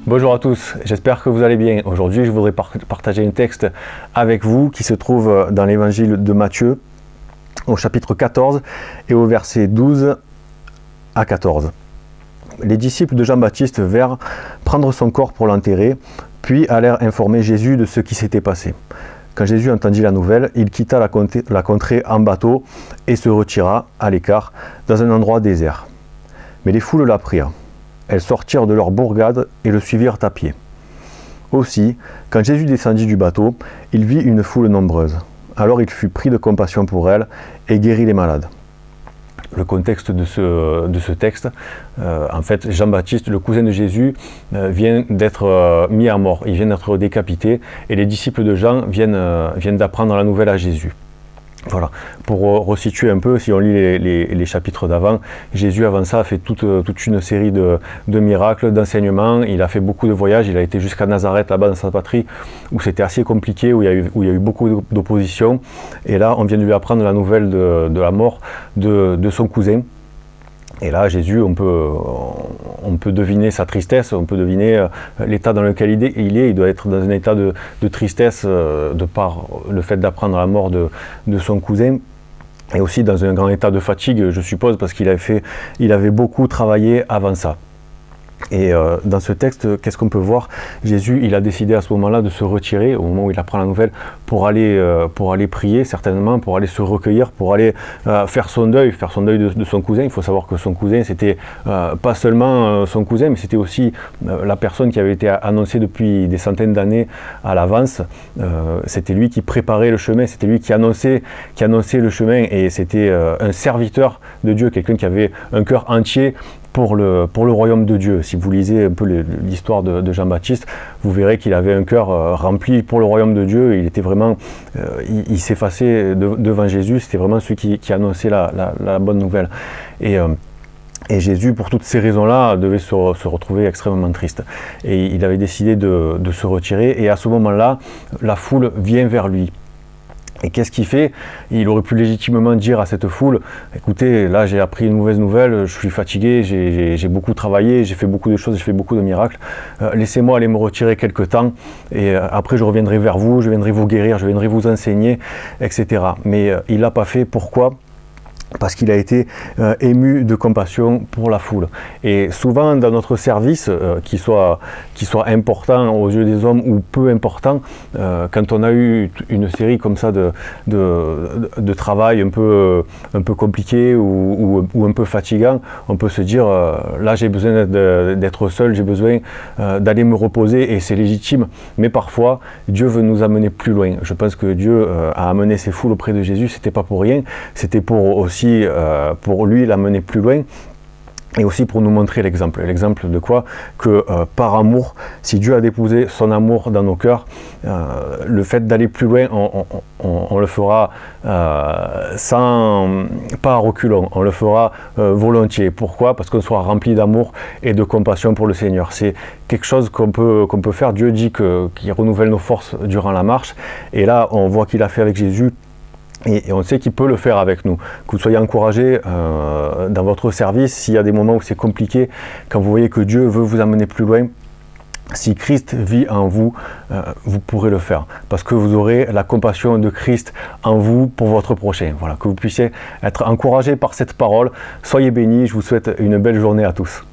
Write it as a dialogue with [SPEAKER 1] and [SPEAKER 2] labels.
[SPEAKER 1] Bonjour à tous, j'espère que vous allez bien. Aujourd'hui, je voudrais partager un texte avec vous qui se trouve dans l'évangile de Matthieu, au chapitre 14 et au verset 12 à 14. Les disciples de Jean-Baptiste vinrent prendre son corps pour l'enterrer, puis allèrent informer Jésus de ce qui s'était passé. Quand Jésus entendit la nouvelle, il quitta la contrée en bateau et se retira à l'écart, dans un endroit désert. Mais les foules l'apprirent. Elles sortirent de leur bourgade et le suivirent à pied. Aussi, quand Jésus descendit du bateau, il vit une foule nombreuse. Alors il fut pris de compassion pour elle et guérit les malades. Le contexte de ce texte, en fait, Jean-Baptiste, le cousin de Jésus, vient d'être mis à mort, il vient d'être décapité, et les disciples de Jean viennent d'apprendre la nouvelle à Jésus. Voilà. Pour resituer un peu, si on lit les chapitres d'avant, Jésus avant ça a fait toute une série de miracles, d'enseignements. Il a fait beaucoup de voyages, il a été jusqu'à Nazareth, là-bas dans sa patrie, où c'était assez compliqué, où il y a eu beaucoup d'opposition. Et là, on vient de lui apprendre la nouvelle de la mort de son cousin. Et là, Jésus, on peut deviner sa tristesse, on peut deviner l'état dans lequel il est. Il doit être dans un état de tristesse de par le fait d'apprendre la mort de son cousin. Et aussi dans un grand état de fatigue, je suppose, parce qu'il avait beaucoup travaillé avant ça. Et dans ce texte, qu'est-ce qu'on peut voir? Jésus, il a décidé à ce moment-là de se retirer, au moment où il apprend la nouvelle, pour aller prier, certainement, pour aller se recueillir, pour aller faire son deuil de son cousin. Il faut savoir que son cousin, c'était pas seulement son cousin, mais c'était aussi la personne qui avait été annoncée depuis des centaines d'années à l'avance. C'était lui qui préparait le chemin, c'était lui qui annonçait le chemin, et c'était un serviteur de Dieu, quelqu'un qui avait un cœur entier pour le royaume de Dieu. Si vous lisez un peu l'histoire de Jean-Baptiste, vous verrez qu'il avait un cœur rempli pour le royaume de Dieu. Il était vraiment, il s'effaçait devant Jésus. C'était vraiment celui qui annonçait la bonne nouvelle. Et Jésus, pour toutes ces raisons-là, devait se retrouver extrêmement triste. Et il avait décidé de se retirer. Et à ce moment-là, la foule vient vers lui. Et qu'est-ce qu'il fait? Il aurait pu légitimement dire à cette foule, écoutez, là j'ai appris une mauvaise nouvelle, je suis fatigué, j'ai beaucoup travaillé, j'ai fait beaucoup de choses, j'ai fait beaucoup de miracles, laissez-moi aller me retirer quelque temps, et après je reviendrai vers vous, je viendrai vous guérir, je viendrai vous enseigner, etc. Mais il ne l'a pas fait, pourquoi? Parce qu'il a été ému de compassion pour la foule. Et souvent dans notre service, qu'il soit important aux yeux des hommes ou peu important, quand on a eu une série comme ça de travail un peu compliqué ou un peu fatigant, on peut se dire là j'ai besoin d'être seul, j'ai besoin d'aller me reposer, et c'est légitime. Mais parfois Dieu veut nous amener plus loin. Je pense que Dieu a amené ces foules auprès de Jésus, c'était pas pour rien, c'était pour lui l'amener plus loin, et aussi pour nous montrer l'exemple. L'exemple de quoi? Que par amour, si Dieu a déposé son amour dans nos cœurs, le fait d'aller plus loin, on le fera pas à reculons, on le fera volontiers. Pourquoi? Parce qu'on sera rempli d'amour et de compassion pour le Seigneur. C'est quelque chose qu'on peut faire. Dieu dit qu'il renouvelle nos forces durant la marche, et là on voit qu'il a fait avec Jésus. Et on sait qu'il peut le faire avec nous. Que vous soyez encouragés dans votre service, s'il y a des moments où c'est compliqué, quand vous voyez que Dieu veut vous amener plus loin, si Christ vit en vous, vous pourrez le faire. Parce que vous aurez la compassion de Christ en vous pour votre prochain. Voilà, que vous puissiez être encouragés par cette parole. Soyez bénis, je vous souhaite une belle journée à tous.